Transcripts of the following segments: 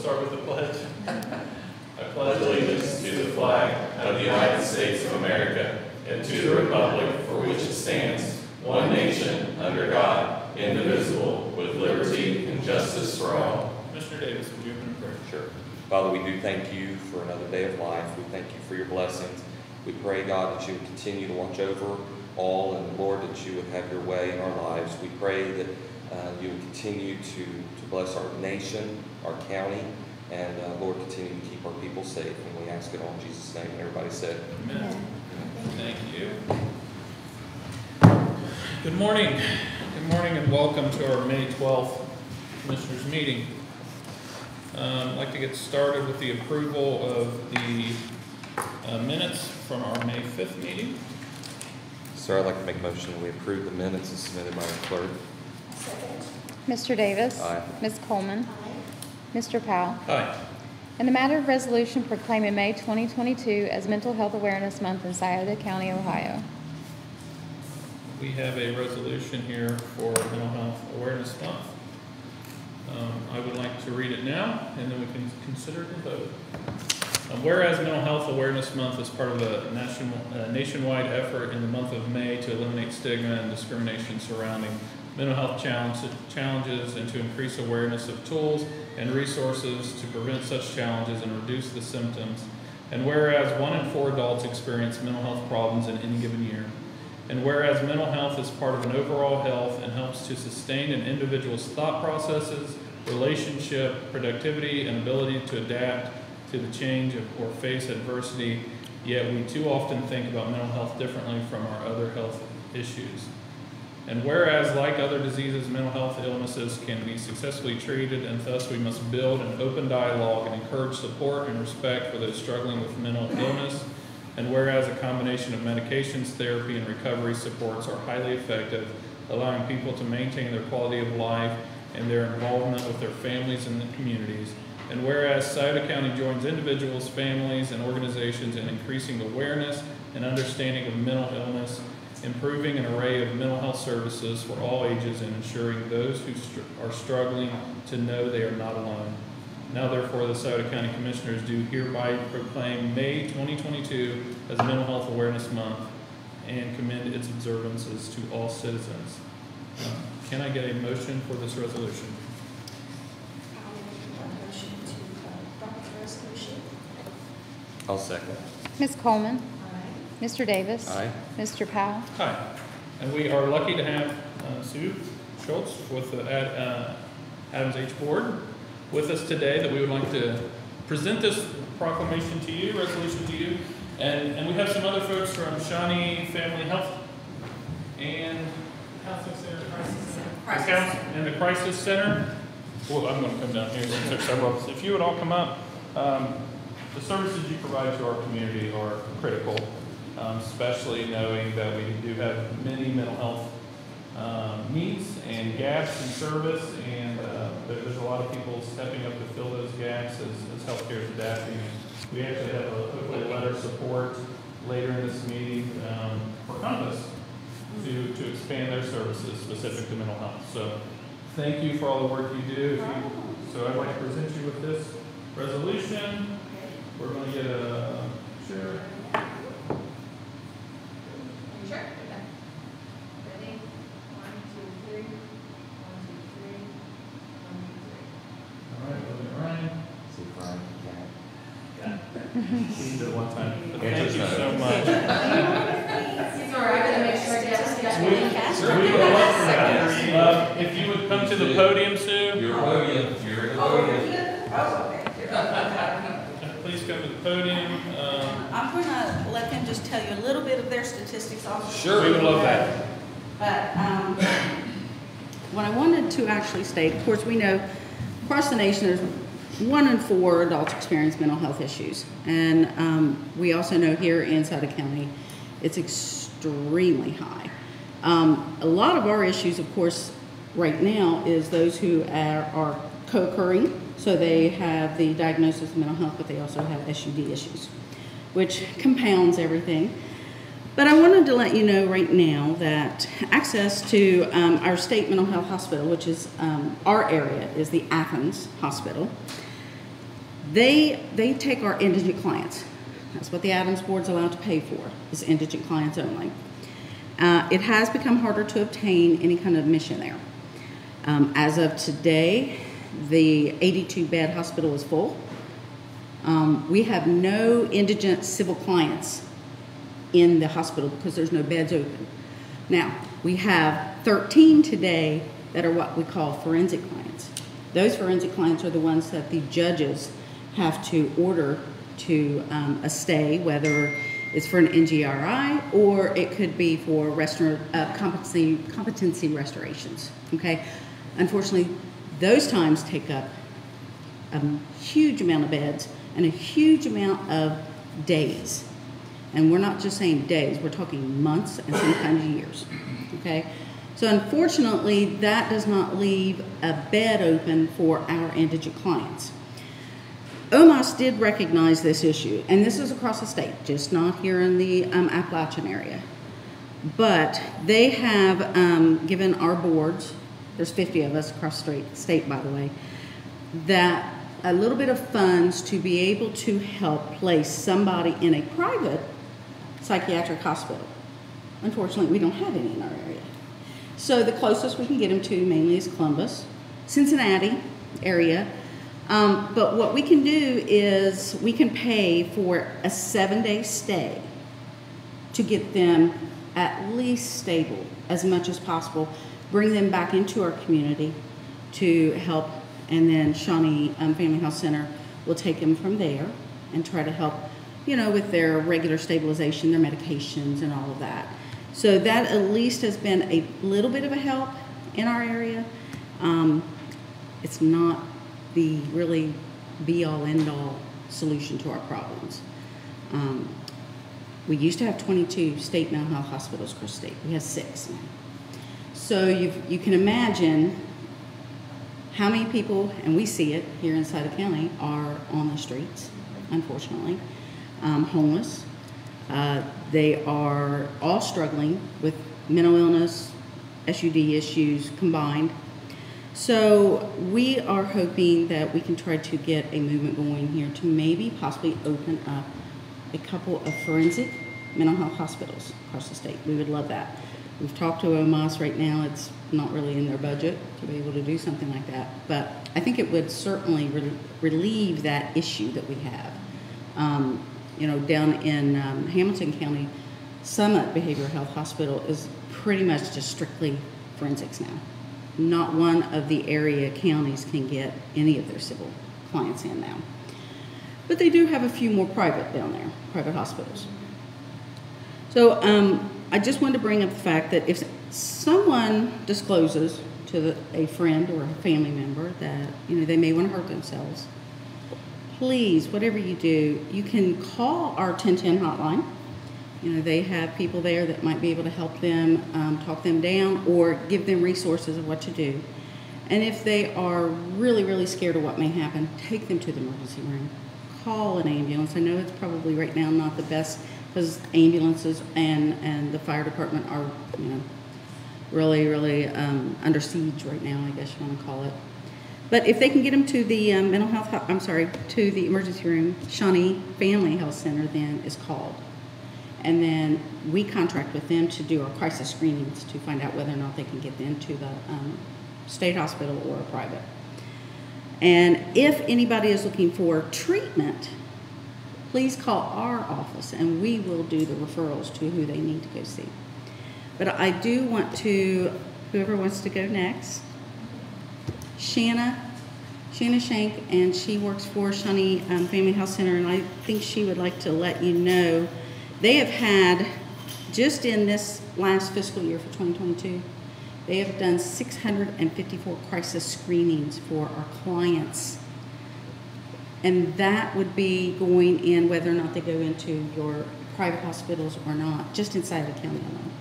start with the pledge. I pledge allegiance to the flag of the United States of America and to the republic for which it stands, one nation, under God, indivisible, with liberty and justice for all. Mr. Davis, would you open in prayer? Sure. Father, we do thank you for another day of life. We thank you for your blessings. We pray, God, that you would continue to watch over all, and Lord, that you would have your way in our lives. We pray that you would continue to bless our nation, our county, and Lord, continue to keep our people safe. And we ask it all in Jesus' name. And everybody said, Amen. Thank you. Good morning. Good morning and welcome to our May 12th Commissioners meeting. I'd like to get started with the approval of the minutes from our May 5th meeting. Sir, I'd like to make a motion that we approve the minutes as submitted by the clerk. Second. Mr. Davis. Aye. Ms. Coleman. Aye. Mr. Powell. Aye. In the matter of resolution proclaiming May 2022 as Mental Health Awareness Month in Scioto County, Ohio. We have a resolution here for Mental Health Awareness Month. I would like to read it now, and then we can consider it and vote. Whereas Mental Health Awareness Month is part of a nationwide effort in the month of May to eliminate stigma and discrimination surrounding mental health challenges and to increase awareness of tools and resources to prevent such challenges and reduce the symptoms. And whereas 1 in 4 adults experience mental health problems in any given year. And whereas mental health is part of an overall health and helps to sustain an individual's thought processes, relationship, productivity, and ability to adapt to the change or face adversity, yet we too often think about mental health differently from our other health issues. And whereas, like other diseases, mental health illnesses can be successfully treated, and thus we must build an open dialogue and encourage support and respect for those struggling with mental illness. And whereas a combination of medications, therapy, and recovery supports are highly effective, allowing people to maintain their quality of life and their involvement with their families and the communities. And whereas Scioto County joins individuals, families, and organizations in increasing awareness and understanding of mental illness, improving an array of mental health services for all ages, and ensuring those who are struggling to know they are not alone. Now therefore the Scioto County Commissioners do hereby proclaim May 2022 as Mental Health Awareness Month and commend its observances to all citizens. Can I get a motion for this resolution? I'll make a motion to adopt the resolution. I'll second. Ms. Coleman. Aye. Mr. Davis. Aye. Mr. Powell. Hi. And we are lucky to have Sue Schultz with the Adams H Board with us today, that we would like to present this proclamation to you, resolution to you. And we have some other folks from Shawnee Family Health and Counseling Center, and the Crisis Center. Well, I'm going to come down here since there's several. If you would all come up. The services you provide to our community are critical, especially knowing that we do have many mental health needs and gaps in service, and there's a lot of people stepping up to fill those gaps as healthcare is adapting. We actually have hopefully a letter of support later in this meeting for Compass to expand their services specific to mental health. So thank you for all the work you do. So I'd like to present you with this resolution. We're going to get a share. Are you sure? Okay. Ready? 1, 2, 3. 1, 2, 3. 1, 2, 3. All right, look at Ryan. See Brian. He did it one time. But Thank thank you so much. Sorry, I gotta make sure I get We would love for that. If you would come to the podium, Sue. You're podium. You're in the podium. Please come to the podium. I'm going to let them just tell you a little bit of their statistics also. Sure. We would love that. But what I wanted to actually state, of course, we know across the nation there's 1 in 4 adults experience mental health issues. And we also know here in Scioto County it's extremely high. A lot of our issues, of course, right now is those who are co-occurring. So they have the diagnosis of mental health, but they also have SUD issues, which compounds everything. But I wanted to let you know right now that access to our state mental health hospital, which is our area, is the Athens Hospital. They take our indigent clients. That's what the Adams Board's allowed to pay for, is indigent clients only. It has become harder to obtain any kind of admission there. As of today, the 82-bed hospital is full. We have no indigent civil clients in the hospital because there's no beds open. Now, we have 13 today that are what we call forensic clients. Those forensic clients are the ones that the judges have to order to a stay, whether it's for an NGRI or it could be for competency restorations, okay? Unfortunately, those times take up a huge amount of beds and a huge amount of days. And we're not just saying days, we're talking months and sometimes years, okay? So unfortunately, that does not leave a bed open for our indigent clients. OMAS did recognize this issue, and this is across the state, just not here in the Appalachian area. But they have given our boards, there's 50 of us across the state, by the way, that a little bit of funds to be able to help place somebody in a private psychiatric hospital. Unfortunately, we don't have any in our area. So the closest we can get them to mainly is Columbus, Cincinnati area. But what we can do is we can pay for a 7-day stay to get them at least stable as much as possible, bring them back into our community to help, and then Shawnee Family Health Center will take them from there and try to help, you know, with their regular stabilization, their medications and all of that. So that at least has been a little bit of a help in our area. It's not the really be-all, end-all solution to our problems. We used to have 22 state mental health hospitals across the state. We have 6 now. So you can imagine how many people, and we see it here inside the county, are on the streets, unfortunately, homeless. They are all struggling with mental illness, SUD issues combined. So we are hoping that we can try to get a movement going here to maybe possibly open up a couple of forensic mental health hospitals across the state. We would love that. We've talked to OMAS right now. It's not really in their budget to be able to do something like that. But I think it would certainly relieve that issue that we have. You know, down in Hamilton County, Summit Behavioral Health Hospital is pretty much just strictly forensics now. Not one of the area counties can get any of their civil clients in now. But they do have a few more private down there, private hospitals. So I just wanted to bring up the fact that if someone discloses to a friend or a family member that, you know, they may want to hurt themselves, please, whatever you do, you can call our 1010 hotline. You know, they have people there that might be able to help them, talk them down, or give them resources of what to do. And if they are really, really scared of what may happen, take them to the emergency room. Call an ambulance. I know it's probably right now not the best because ambulances and the fire department are, you know, really, really under siege right now, I guess you want to call it. But if they can get them to the to the emergency room, Shawnee Family Health Center then is called. And then we contract with them to do our crisis screenings to find out whether or not they can get them to the state hospital or a private. And if anybody is looking for treatment, please call our office and we will do the referrals to who they need to go see. But I do want to, whoever wants to go next, Shanna Shank, and she works for Shawnee Family Health Center, and I think she would like to let you know they have had, just in this last fiscal year for 2022, they have done 654 crisis screenings for our clients. And that would be going in whether or not they go into your private hospitals or not, just inside the county alone.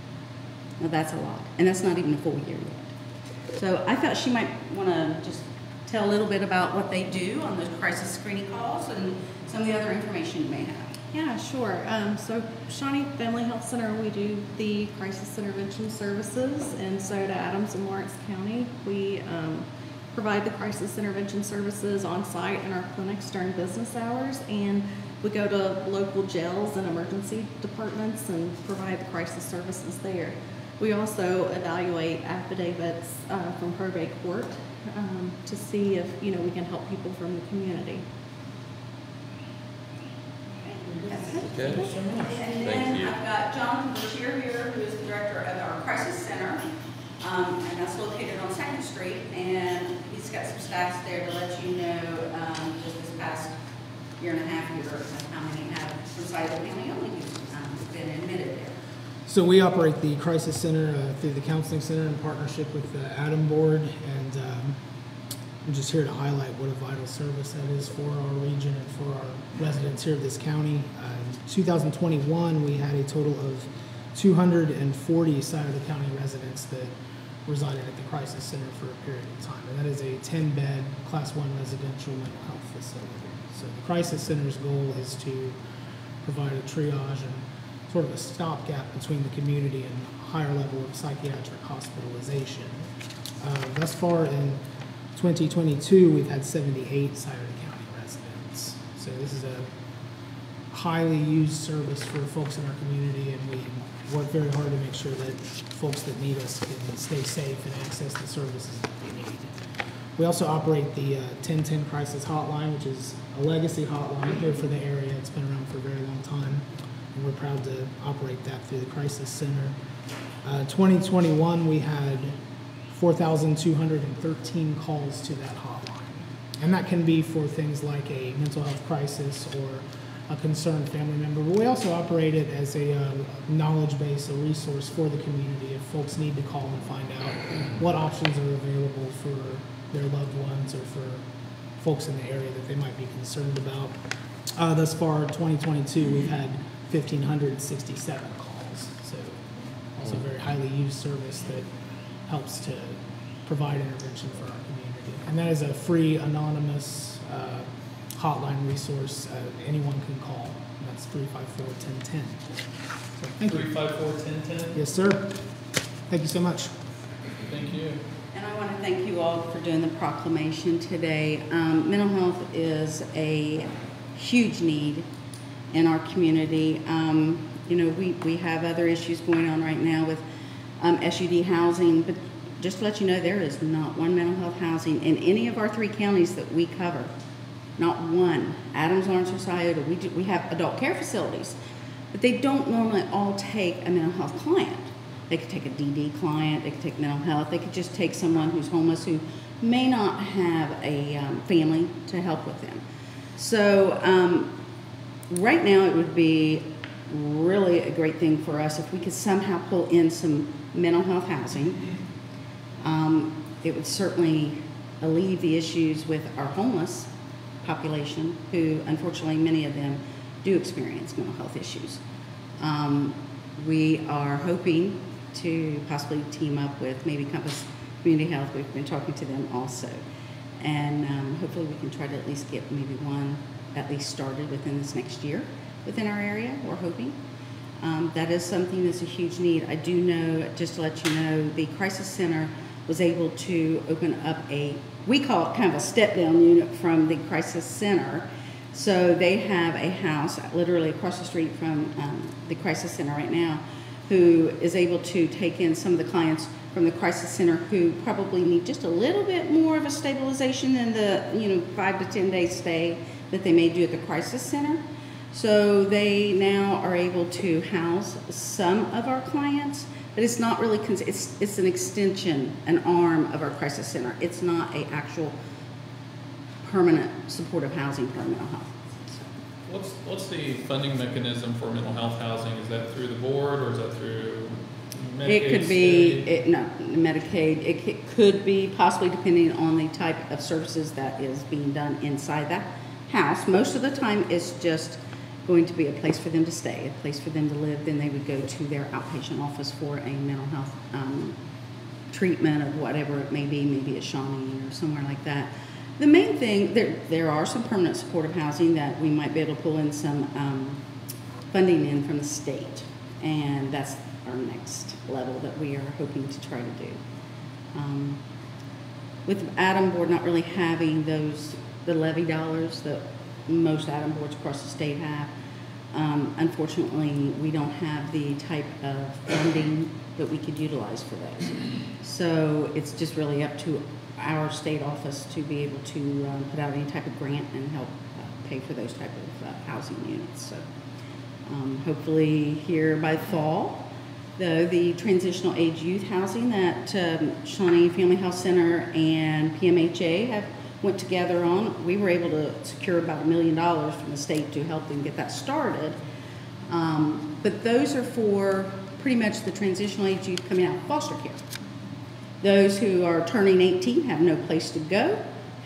Now that's a lot, and that's not even a full year yet. So I thought she might want to just tell a little bit about what they do on those crisis screening calls and some of the other information you may have. Yeah, sure. So Shawnee Family Health Center, we do the crisis intervention services, and so to Adams and Lawrence County. We provide the crisis intervention services on site in our clinics during business hours, and we go to local jails and emergency departments and provide the crisis services there. We also evaluate affidavits from probate court to see if, we can help people from the community. Okay. And Thank then you. I've got Jonathan Bashir here, who is the director of our crisis center, and that's located on 2nd Street, and he's got some stats there to let you know, just this past year and a half, how many have from Scioto County only who've been admitted there. So we operate the crisis center through the counseling center in partnership with the Adam Board, and I'm just here to highlight what a vital service that is for our region and for our residents here of this county. In 2021, we had a total of 240 Scioto County residents that resided at the crisis center for a period of time, and that is a 10-bed Class 1 residential mental health facility. So the crisis center's goal is to provide a triage and sort of a stopgap between the community and higher level of psychiatric hospitalization. Thus far in 2022, we've had 78 Scioto County residents. So this is a highly used service for folks in our community, and we work very hard to make sure that folks that need us can stay safe and access the services that they need. We also operate the 1010 Crisis Hotline, which is a legacy hotline here for the area. It's been around for a very long time, and we're proud to operate that through the Crisis Center. 2021, we had 4,213 calls to that hotline. And that can be for things like a mental health crisis or a concerned family member. But we also operate it as a knowledge base, a resource for the community if folks need to call and find out what options are available for their loved ones or for folks in the area that they might be concerned about. Thus far, 2022, we've had 1,567 calls. So also a very highly used service that helps to provide intervention for our community. And that is a free, anonymous hotline resource anyone can call. And that's 354-1010. So thank you. 354-1010. Yes, sir. Thank you so much. Thank you. And I want to thank you all for doing the proclamation today. Mental health is a huge need in our community. We have other issues going on right now with SUD housing, but just to let you know, there is not one mental health housing in any of our 3 counties that we cover. Not one. Adams, Lawrence, or Scioto. We have adult care facilities, but they don't normally all take a mental health client. They could take a DD client, they could take mental health, they could just take someone who's homeless who may not have a family to help with them. So right now it would be really a great thing for us if we could somehow pull in some mental health housing. It would certainly alleviate the issues with our homeless population, who unfortunately many of them do experience mental health issues. We are hoping to possibly team up with maybe Compass Community Health. We've been talking to them also. And hopefully we can try to at least get maybe one at least started within this next year within our area, we're hoping. That is something that's a huge need. I do know, just to let you know, the Crisis Center was able to open up we call it kind of a step-down unit from the Crisis Center. So they have a house literally across the street from the Crisis Center right now, who is able to take in some of the clients from the Crisis Center who probably need just a little bit more of a stabilization than the 5 to 10 day stay that they may do at the Crisis Center. So they now are able to house some of our clients, but it's not really, it's an extension, an arm of our Crisis Center. It's not an actual permanent supportive housing for mental health. What's the funding mechanism for mental health housing? Is that through the board or is that through Medicaid? It could be, no, Medicaid. It could be possibly depending on the type of services that is being done inside that house. Most of the time it's just going to be a place for them to stay, a place for them to live. Then they would go to their outpatient office for a mental health treatment of whatever it may be, maybe a Shawnee or somewhere like that. The main thing, there are some permanent supportive housing that we might be able to pull in some funding in from the state, and that's our next level that we are hoping to try to do. with Adam Board not really having the levy dollars that most Adam Boards across the state have, unfortunately, we don't have the type of funding that we could utilize for those. So it's just really up to our state office to be able to put out any type of grant and help pay for those type of housing units. So hopefully here by fall, though, the transitional age youth housing that Shawnee Family Health Center and PMHA have went together on, we were able to secure about $1 million from the state to help them get that started. But those are for pretty much the transitional age youth coming out of foster care. Those who are turning 18 have no place to go,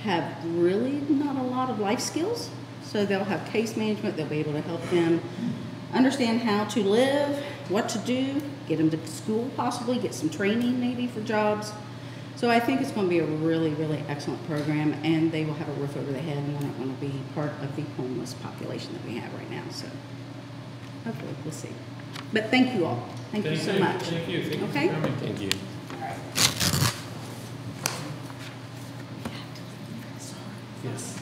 have really not a lot of life skills, so they'll have case management. They'll be able to help them understand how to live, what to do, get them to school possibly, get some training maybe for jobs. So I think it's going to be a really, really excellent program, and they will have a roof over their head, and they're not going to be part of the homeless population that we have right now. So hopefully we'll see. But thank you all. Thank you so much. Thank you. Thank you Okay. for coming. Thank you. Yes.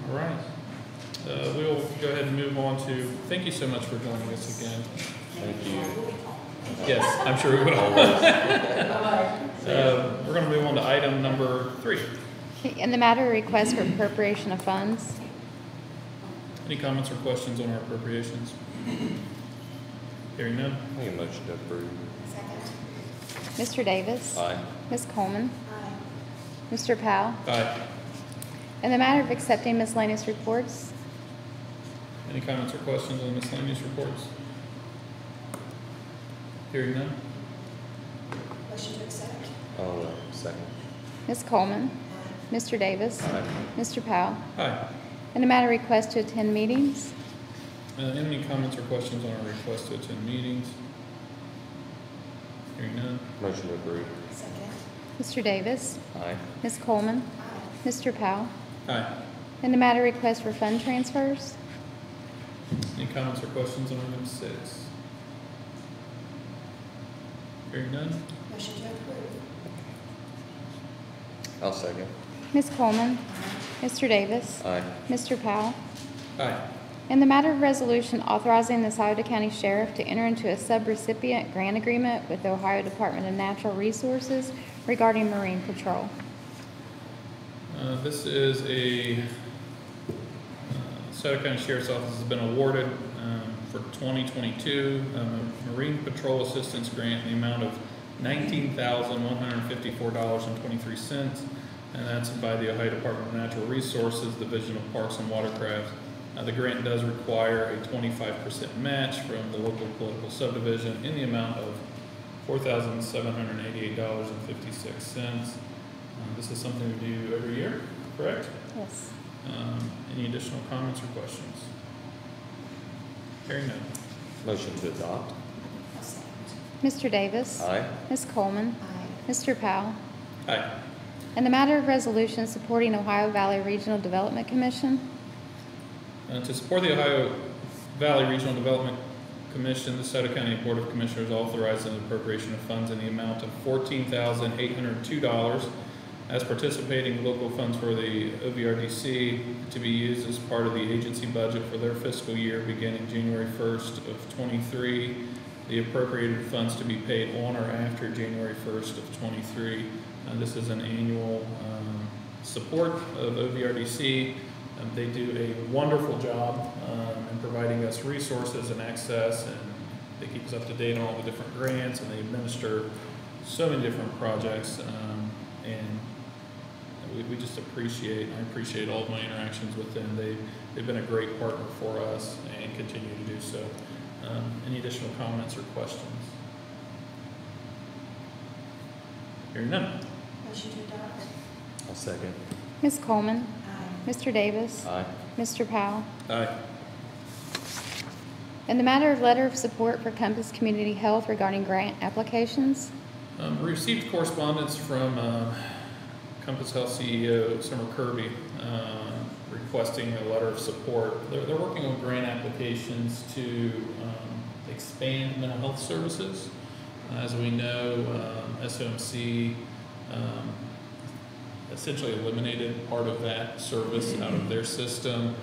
All right. We'll go ahead and move on to, thank you so much for joining us again. Thank you. Yes, I'm sure we will. We're going to move on to item number 3. In the matter of request for appropriation of funds, Any comments or questions on our appropriations? Hearing none. Make a motion to approve. Mr. Davis. Aye. Ms. Coleman. Mr. Powell. Aye. In the matter of accepting miscellaneous reports, Any comments or questions on the miscellaneous reports? Hearing none. I'll second. Ms. Coleman. Mr. Davis. Aye. Mr. Powell. Aye. In the matter of request to attend meetings, Any comments or questions on our request to attend meetings? Hearing none. Motion to approve. Mr. Davis. Aye. Ms. Coleman. Mr. Powell. Aye. In the matter of request for fund transfers, Any comments or questions on item 6? Hearing none. I'll second. Ms. Coleman. Mr. Davis. Aye. Mr. Powell. Aye. In the matter of resolution authorizing the Scioto County Sheriff to enter into a subrecipient grant agreement with the Ohio Department of Natural Resources regarding marine patrol. This is a Scioto County Sheriff's Office has been awarded for 2022 Marine Patrol Assistance Grant in the amount of $19,154.23, and that's by the Ohio Department of Natural Resources, Division of Parks and Watercraft. The grant does require a 25% match from the local political subdivision in the amount of $4,788.56. This is something we do every year, correct? Yes. Any additional comments or questions? Hearing none. Motion to adopt. Mr. Davis. Aye. Ms. Coleman. Mr. Powell. Aye. In the matter of resolution supporting Ohio Valley Regional Development Commission, To support the Ohio Valley Regional Development Commission, the Scioto County Board of Commissioners authorized an appropriation of funds in the amount of $14,802 as participating local funds for the OVRDC to be used as part of the agency budget for their fiscal year beginning January 1st of 23. The appropriated funds to be paid on or after January 1st of 23. This is an annual support of OVRDC. They do a wonderful job in providing us resources and access, and they keep us up to date on all the different grants, and they administer so many different projects. And we just appreciate, I appreciate all of my interactions with them. They've been a great partner for us and continue to do so. Any additional comments or questions? Hearing none. I'll second. Ms. Coleman. Mr. Davis. Aye. Mr. Powell. Aye. In the matter of letter of support for Compass Community Health regarding grant applications, We received correspondence from Compass Health CEO Summer Kirby requesting a letter of support. They're working on grant applications to expand mental health services As we know, SOMC essentially eliminated part of that service out of their system.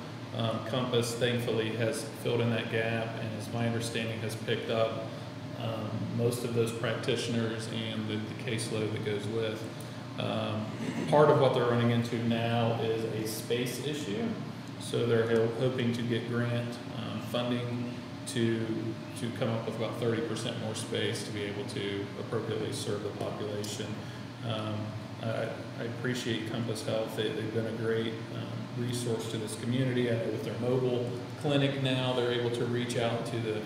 Compass thankfully has filled in that gap, and as my understanding has picked up most of those practitioners and the caseload that goes with. Part of what they're running into now is a space issue, so they're hoping to get grant funding to come up with about 30% more space to be able to appropriately serve the population. I appreciate Compass Health. They've been a great resource to this community. I know with their mobile clinic now, they're able to reach out to the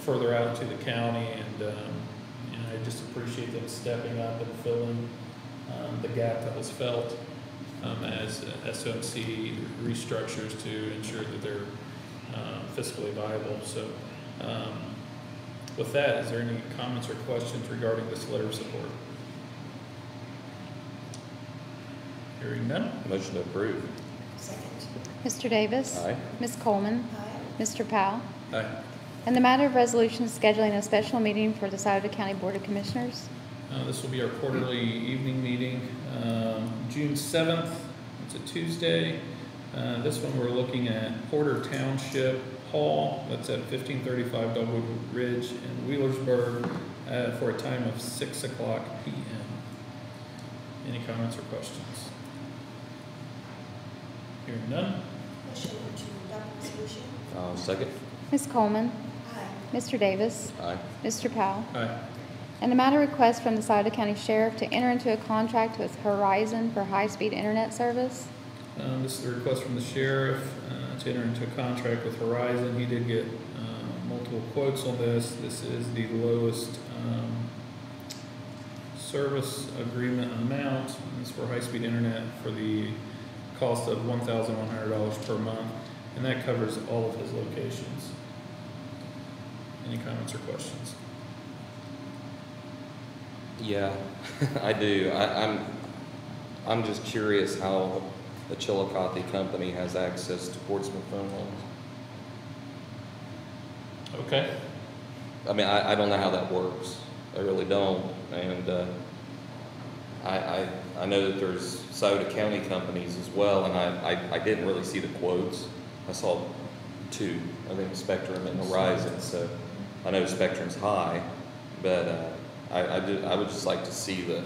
further out to the county, and I just appreciate them stepping up and filling the gap that was felt as SOMC restructures to ensure that they're fiscally viable. So with that, is there any comments or questions regarding this letter of support? Hearing none. Motion to approve. Second. Mr. Davis. Aye. Ms. Coleman. Aye. Mr. Powell. Aye. In the matter of resolution scheduling a special meeting for the Scioto County Board of Commissioners. This will be our quarterly evening meeting, June 7th. It's a Tuesday. This one we're looking at Porter Township Hall. That's at 1535 Dogwood Ridge in Wheelersburg for a time of 6 o'clock p.m. Any comments or questions? Hearing none. Motion to adopt resolution. Second. Ms. Coleman. Aye. Mr. Davis. Aye. Mr. Powell. Aye. And the matter request from the Scioto County Sheriff to enter into a contract with Horizon for high-speed internet service. This is a request from the sheriff to enter into a contract with Horizon. He did get multiple quotes on this. This is the lowest service agreement amount. It's for high-speed internet for the cost of $1,100 per month, and that covers all of his locations. Any comments or questions? Yeah, I do. I'm just curious how the Chillicothe company has access to Portsmouth phone lines. Okay. I mean, I don't know how that works. I really don't. And I know that there's Scioto County companies as well, and I didn't really see the quotes. I saw two, I think Spectrum and Horizon, so I know Spectrum's high, but I would just like to see the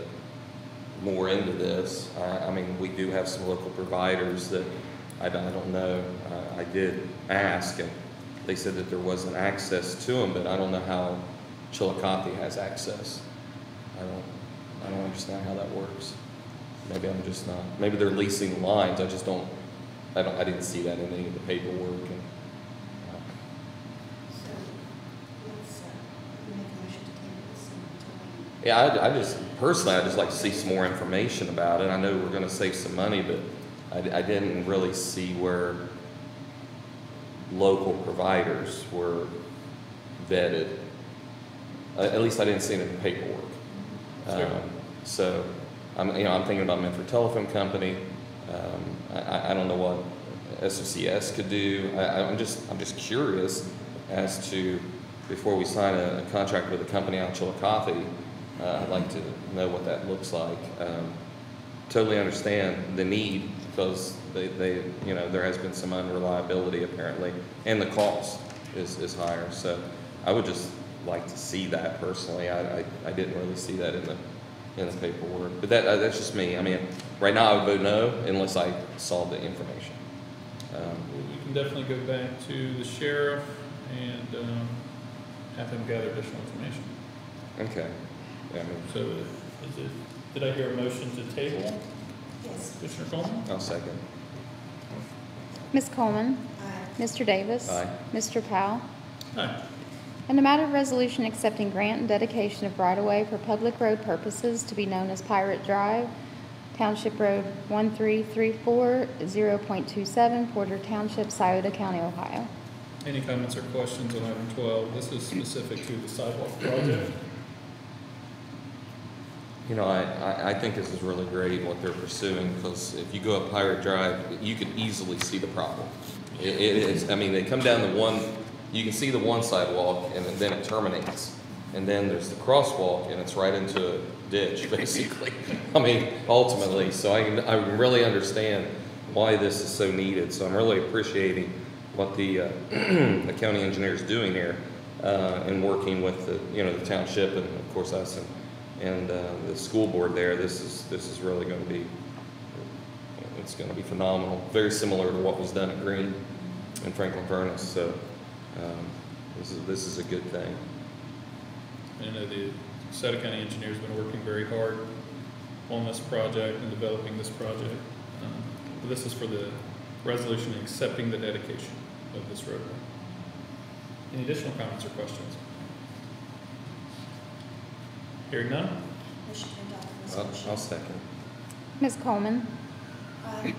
more into this. I mean, we do have some local providers that I don't know. I did ask, and they said that there wasn't access to them, but I don't know how Chillicothe has access. I don't understand how that works. Maybe I'm just not. Maybe they're leasing lines. I just don't. I didn't see that in any of the paperwork. And, So let's make a motion to table this until we. yeah, I just personally, I just like to see some more information about it. I know we're going to save some money, but I didn't really see where local providers were vetted. At least I didn't see it in the paperwork. Sure. So, I'm thinking about Medford Telephone Company. I don't know what SOCS could do. I'm just curious as to, before we sign a contract with a company out of Chillicothe, I'd like to know what that looks like. Totally understand the need, because they there has been some unreliability apparently, and the cost is higher. So I would just like to see that personally. I didn't really see that in the paperwork, but that's just me. I mean, right now I would vote no unless I saw the information. We can definitely go back to the sheriff and have him gather additional information. Okay. Yeah, I mean, So did I hear a motion to table? Yes. Commissioner Coleman? I'll second. Ms. Coleman. Aye. Mr. Davis. Aye. Mr. Powell. Aye. In the matter of resolution accepting grant and dedication of right-of-way for public road purposes to be known as Pirate Drive, Township Road 1334, 0.27, Porter Township, Scioto County, Ohio. Any comments or questions on item 12? This is specific to the sidewalk project. I think this is really great what they're pursuing, because if you go up Pirate Drive, you can easily see the problem. It is. I mean, they come down the one. You can see the one sidewalk, and then it terminates. and then there's the crosswalk, and it's right into a ditch, basically. I mean, ultimately, so I really understand why this is so needed. So I'm really appreciating what the the county engineer is doing here, and working with the township and of course us and the school board there. This is really going to be, it's going to be phenomenal. Very similar to what was done at Green and Franklin Furnace. So this is a good thing. I know the Sauter County engineer's been working very hard on this project and developing this project. But this is for the resolution accepting the dedication of this roadway. Any additional comments or questions? Hearing none? Motion to adopt the I'll resolution. second. Ms. Coleman, Aye.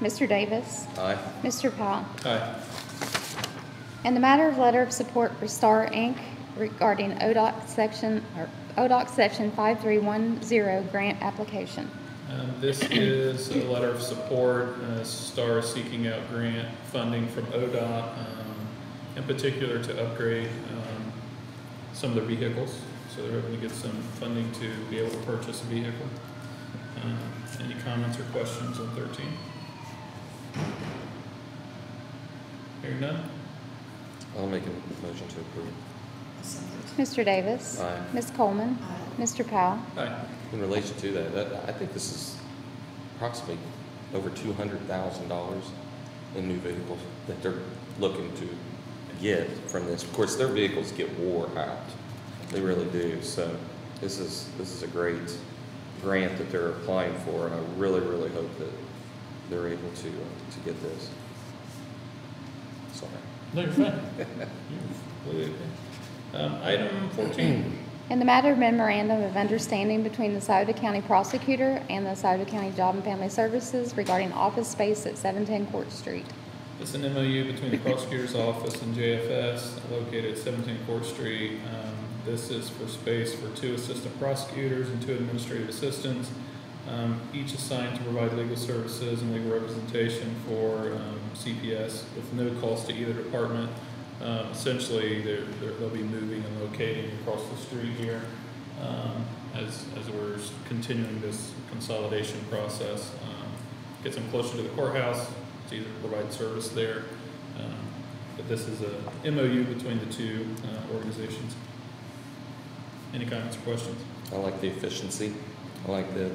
Mr. Davis, Aye. Mr. Powell. Aye. In the matter of letter of support for Star Inc. regarding ODOT section 5310 grant application. This is a letter of support. STAR is seeking out grant funding from ODOT, in particular to upgrade some of their vehicles. So they're hoping to get some funding to be able to purchase a vehicle. Any comments or questions on 13? Hearing none? I'll make a motion to approve. A second. Mr. Davis. Aye. Ms. Coleman. Aye. Mr. Powell. Aye. In relation to that, I think this is approximately over $200,000 in new vehicles that they're looking to get from this. Of course, their vehicles get wore out. They really do. So this is a great grant that they're applying for, and I really, really hope that they're able to get this. Sorry. No, you're fine. You're completely okay. Item 14. In the matter of memorandum of understanding between the Sauter County Prosecutor and the Sauter County Job and Family Services regarding office space at 710 Court Street. It's an MOU between the prosecutor's office and JFS located at 17 Court Street. This is for space for 2 assistant prosecutors and 2 administrative assistants, each assigned to provide legal services and legal representation for CPS with no cost to either department. Essentially, they'll be moving and locating across the street here as we're continuing this consolidation process. Gets them closer to the courthouse to either provide service there. But this is a MOU between the 2 organizations. Any comments or questions? I like the efficiency. I like the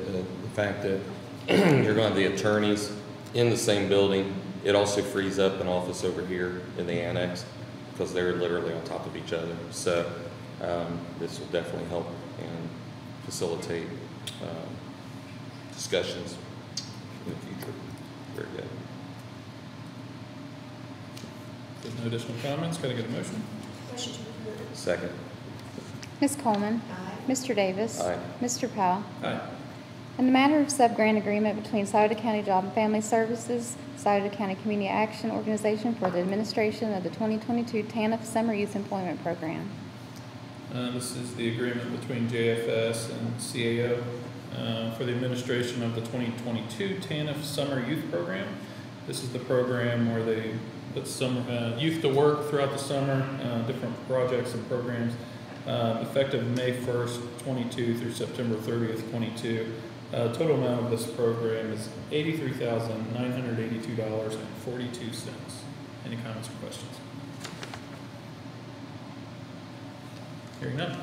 fact that you're going to have the attorneys in the same building. It also frees up an office over here in the annex because they're literally on top of each other. So this will definitely help and facilitate discussions in the future. Very good. If there's no additional comments, can I get a motion? Motion to approve. Second. Ms. Coleman. Aye. Mr. Davis. Aye. Mr. Powell. Aye. In the matter of sub-grant agreement between Sauter County Job and Family Services, Sauter County Community Action Organization for the administration of the 2022 TANF Summer Youth Employment Program. This is the agreement between JFS and CAO for the administration of the 2022 TANF Summer Youth Program. This is the program where they put some youth to work throughout the summer, different projects and programs, effective May 1st, 22 through September 30th, 22. Total amount of this program is $83,982.42. Any comments or questions? Hearing none.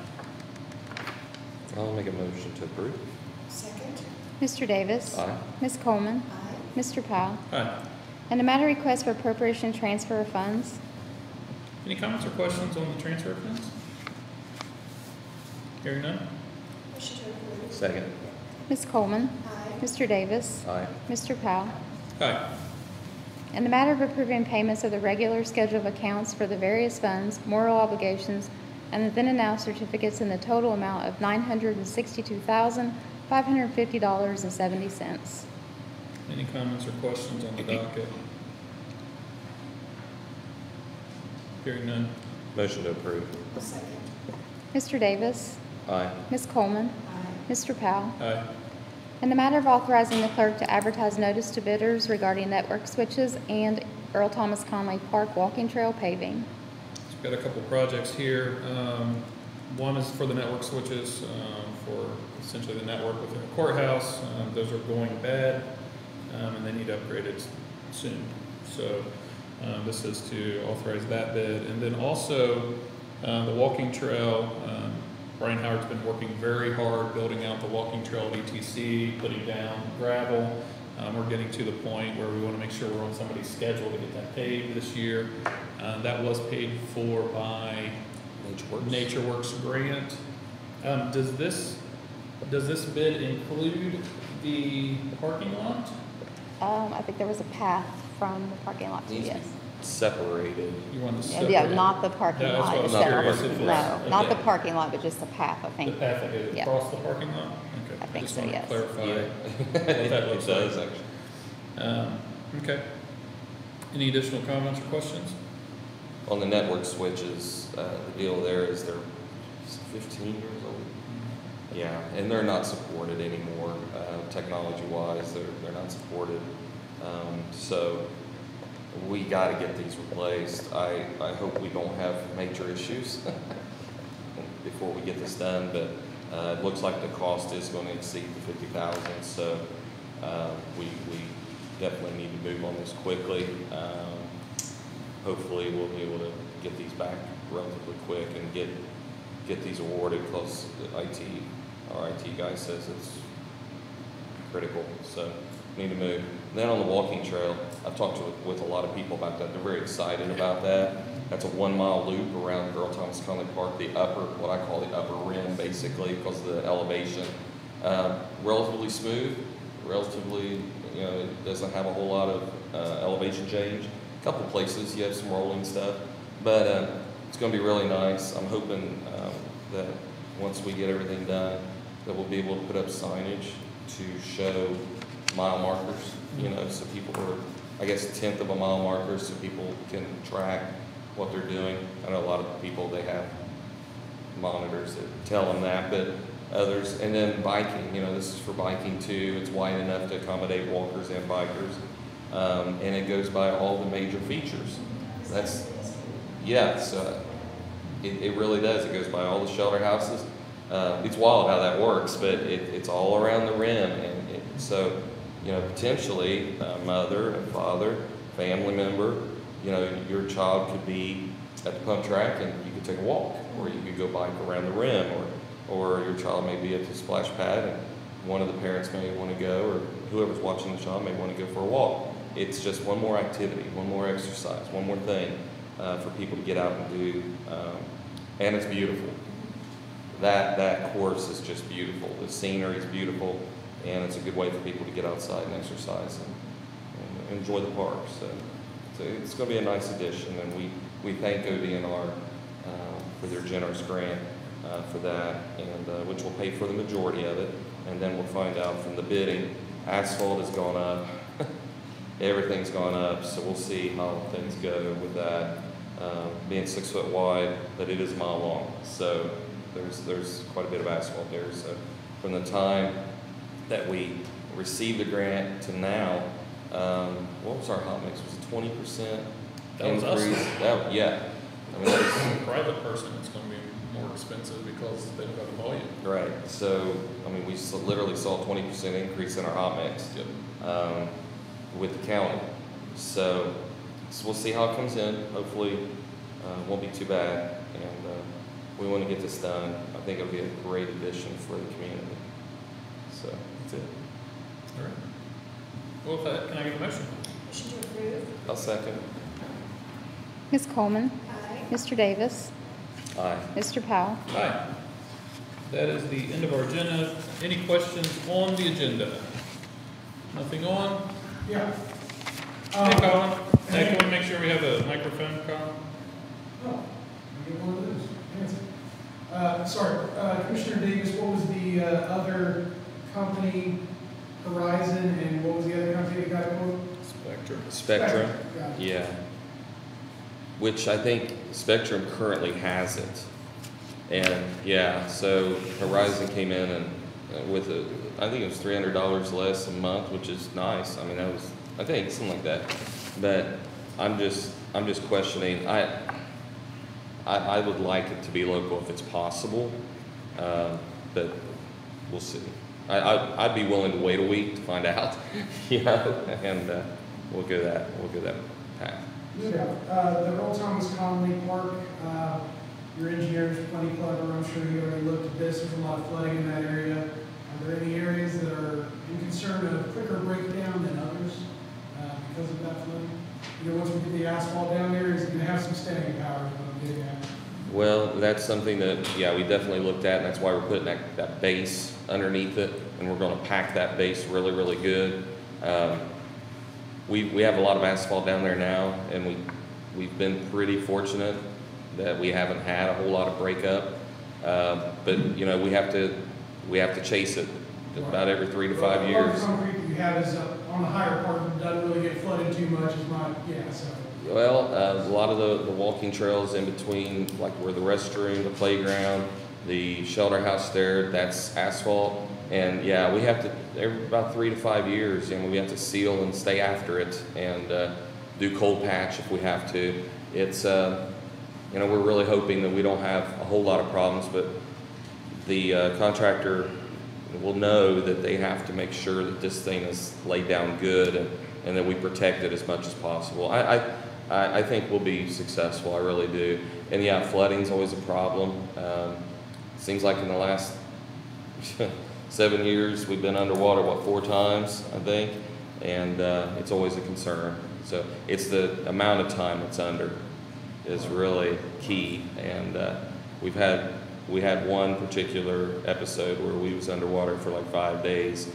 I'll make a motion to approve. Second. Mr. Davis. Aye. Ms. Coleman. Aye. Mr. Powell. Aye. In the matter of request for appropriation transfer of funds. Any comments or questions on the transfer of funds? Hearing none. Motion to approve. Second. Ms. Coleman. Aye. Mr. Davis. Aye. Mr. Powell. Aye. In the matter of approving payments of the regular schedule of accounts for the various funds, moral obligations, and the then and now certificates in the total amount of $962,550.70. Any comments or questions on the docket? Hearing none. Motion to approve. Second. Mr. Davis. Aye. Ms. Coleman. Aye. Mr. Powell. Aye. In the matter of authorizing the clerk to advertise notice to bidders regarding network switches and Earl Thomas Conley Park walking trail paving. We've got a couple projects here. One is for the network switches, for essentially the network within the courthouse. Those are going bad, and they need upgraded soon. So this is to authorize that bid. And then also the walking trail. Brian Howard's been working very hard building out the walking trail at ETC, putting down gravel. We're getting to the point where we want to make sure we're on somebody's schedule to get that paved this year. That was paid for by NatureWorks grant. Does this bid include the parking lot? I think there was a path from the parking lot to Needs to yes. be separated. You want to Yeah, separate? yeah, not the parking Yeah, that's lot what I was itself. curious if it No, was- not the okay. parking lot, but just the path, I The think. path that goes Yeah. across the parking lot? Okay. I think just so, wanted to yes. clarify Yeah. what that looks It does, like. actually. Okay. Any additional comments or questions? On the network switches, the deal there is they're 15 years old. Yeah, and they're not supported anymore, technology-wise, they're not supported. So we gotta get these replaced. I hope we don't have major issues before we get this done, but it looks like the cost is gonna exceed the 50,000, so we definitely need to move on this quickly. Hopefully we'll be able to get these back relatively quick and get these awarded, because our IT guy says it's critical, so need to move. And then on the walking trail, I've talked with a lot of people about that. They're very excited about that. That's a 1 mile loop around Earl Thomas Conley Park, the upper, what I call the upper rim, basically, because of the elevation. Relatively smooth, relatively, it doesn't have a whole lot of elevation change. A couple places you have some rolling stuff, but it's going to be really nice. I'm hoping that once we get everything done, that we'll be able to put up signage to show mile markers, so people are, I guess, 1/10 of a mile markers, so people can track what they're doing. I know a lot of people, they have monitors that tell them that, but others, and then biking, this is for biking too. It's wide enough to accommodate walkers and bikers, and it goes by all the major features. It really does. It goes by all the shelter houses. It's wild how that works, but it's all around the rim, and so, potentially a mother, a father, family member, your child could be at the pump track and you could take a walk, or you could go bike around the rim, or your child may be at the splash pad and one of the parents may want to go, or whoever's watching the child may want to go for a walk. It's just one more activity, one more exercise, one more thing for people to get out and do, and it's beautiful. That course is just beautiful. The scenery is beautiful, and it's a good way for people to get outside and exercise and enjoy the park. So it's going to be a nice addition, and we thank ODNR for their generous grant for that, and which will pay for the majority of it. And then we'll find out from the bidding. Asphalt has gone up. Everything's gone up, so we'll see how things go with that. Being 6 foot wide, but it is a mile long, so there's quite a bit of asphalt there. So from the time that we received the grant to now, what was our hot mix? Was it 20% That was us. increase? Yeah. I mean, that was, A private person, it's going to be more expensive because they don't have the volume. right. So, I mean, we literally saw a 20% increase in our hot mix Yep. with the county. So we'll see how it comes in. Hopefully, it won't be too bad. And we want to get this done. I think it'll be a great addition for the community. So that's it. All right. Well, with that, can I get a motion? Motion to approve. I'll second. Ms. Coleman, Aye. Mr. Davis, Aye. Mr. Powell. Aye. That is the end of our agenda. Any questions on the agenda? Nothing on? Yeah. Hey, Colin. Hey, can we make sure we have a microphone, Colin? Oh, you get one of those. Fancy. Sorry, Commissioner Davis, what was the other company, Horizon, and what was the other company that got a quote? Spectrum. Got it. Yeah. Which I think Spectrum currently has it. And yeah, so Horizon came in and with I think it was $300 less a month, which is nice. I mean, that was, I think, something like that. But I'm just questioning. I would like it to be local if it's possible, but we'll see. I'd be willing to wait a week to find out, you know, and we'll go that path. No doubt. The Earl Thomas Conley Park, your engineer's plenty clever. I'm sure he already looked at this. There's a lot of flooding in that area. Are there any areas that are in concern of quicker breakdown than others because of that flooding? You know, once we get the asphalt down there, is it going to have some staying power? Is what I'm getting at. Well, that's something that, yeah, we definitely looked at, and that's why we're putting that base underneath it, and we're going to pack that base really, really good. We have a lot of asphalt down there now, and we've been pretty fortunate that we haven't had a whole lot of breakup. But you know, we have to chase it about every 3 to 5 years. A lot of the concrete that you have is on the higher part and doesn't really get flooded too much. Is my so. Well, a lot of the walking trails in between, like where the restroom, the playground, the shelter house there, that's asphalt. And yeah, we have to, every about 3 to 5 years, you know, we have to seal and stay after it and do cold patch if we have to. It's, you know, we're really hoping that we don't have a whole lot of problems, but the contractor will know that they have to make sure that this thing is laid down good and that we protect it as much as possible. I think we'll be successful, I really do. And yeah, flooding's always a problem. Seems like in the last 7 years we've been underwater, 4 times, I think, and it's always a concern. So it's the amount of time it's under is really key, and we had one particular episode where we was underwater for like 5 days,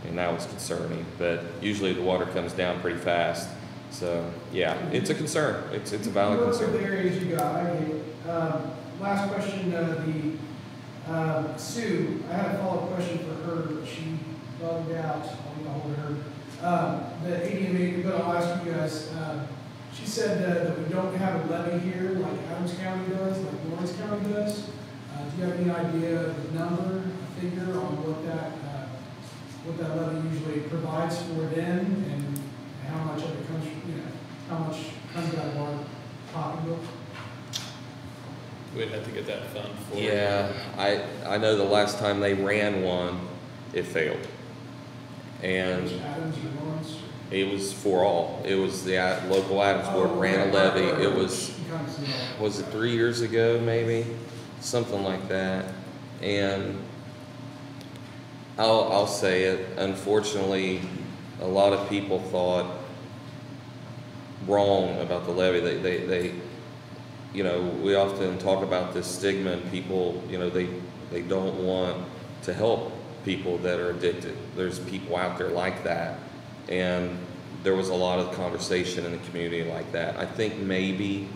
and that was concerning. But usually the water comes down pretty fast. So yeah, it's a concern. It's a valid concern. The areas you got, I get it. Last question, Sue, I had a follow-up question for her. She bugged out. I'll get a hold of her. The ADMA, but I'll ask you guys. She said that we don't have a levy here like Adams County does, like Lawrence County does. Do you have any idea of the number, a figure on what that levy usually provides for them, and how much of it comes, how much comes out of our pocketbook? We'd have to get that fund for. Yeah, I know the last time they ran one, it failed. And Adams or Lawrence? it was for all. It was the local Adams board ran a levy. It was it 3 years ago, maybe? Something like that. And I'll say it, unfortunately, a lot of people thought wrong about the levy. They you know, we often talk about this stigma, and people, you know, they don't want to help people that are addicted. There's people out there like that, and there was a lot of conversation in the community like that. I think maybe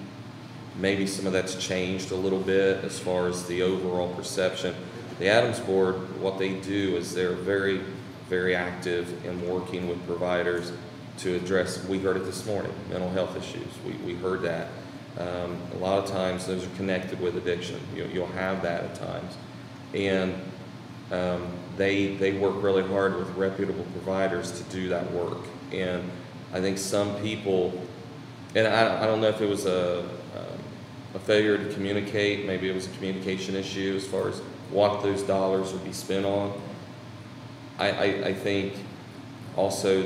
some of that's changed a little bit as far as the overall perception. The Adams Board, what they do is they're very, very active in working with providers to address, we heard it this morning, mental health issues. We heard that. A lot of times those are connected with addiction. You'll have that at times. And they work really hard with reputable providers to do that work. And I think some people, and I don't know if it was a failure to communicate, maybe it was a communication issue as far as what those dollars would be spent on. I think also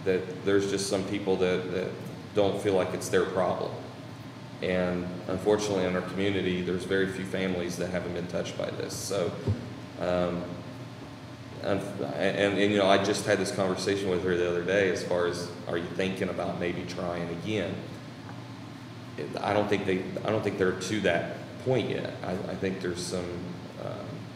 that there's just some people that don't feel like it's their problem. And unfortunately in our community, there's very few families that haven't been touched by this. So, and you know, I just had this conversation with her the other day as far as, are you thinking about maybe trying again? I don't think they're to that point yet. I think there's some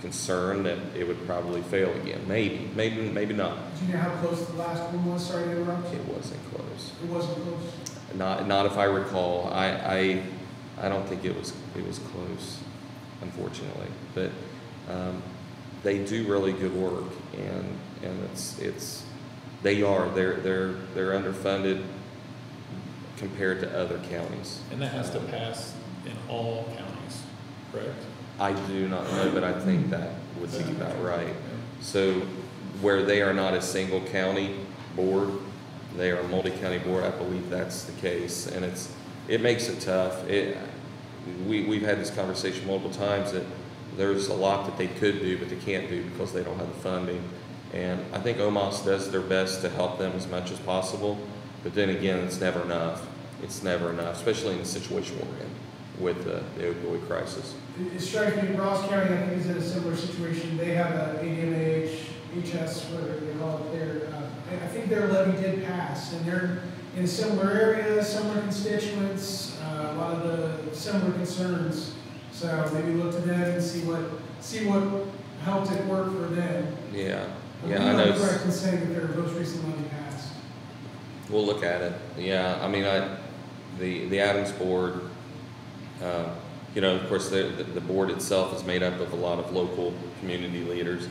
concern that it would probably fail again. Maybe not. Do you know how close the last one was? Sorry to interrupt. It wasn't close. It wasn't close. Not if I recall. I don't think it was close, unfortunately. But they do really good work, and they're underfunded compared to other counties. And that has to pass in all counties, correct? I do not know, but I think that would be about right. So where they are not a single county board, they are a multi-county board. I believe that's the case, and it makes it tough. we've had this conversation multiple times that there's a lot that they could do, but they can't do because they don't have the funding. And I think OMOS does their best to help them as much as possible, but then again, it's never enough. It's never enough, especially in the situation we're in with the opioid crisis. It strikes me, Ross County, I think, is in a similar situation. They have a ADMAH, HS, whatever they call it there. And I think their levy did pass, and they're in similar areas, similar constituents, a lot of the similar concerns. So maybe look to them and see what helped it work for them. Yeah, I'm yeah, I not know. correct in saying that their most recent levy passed. We'll look at it. Yeah, I mean, the Adams board, you know, of course, the board itself is made up of a lot of local community leaders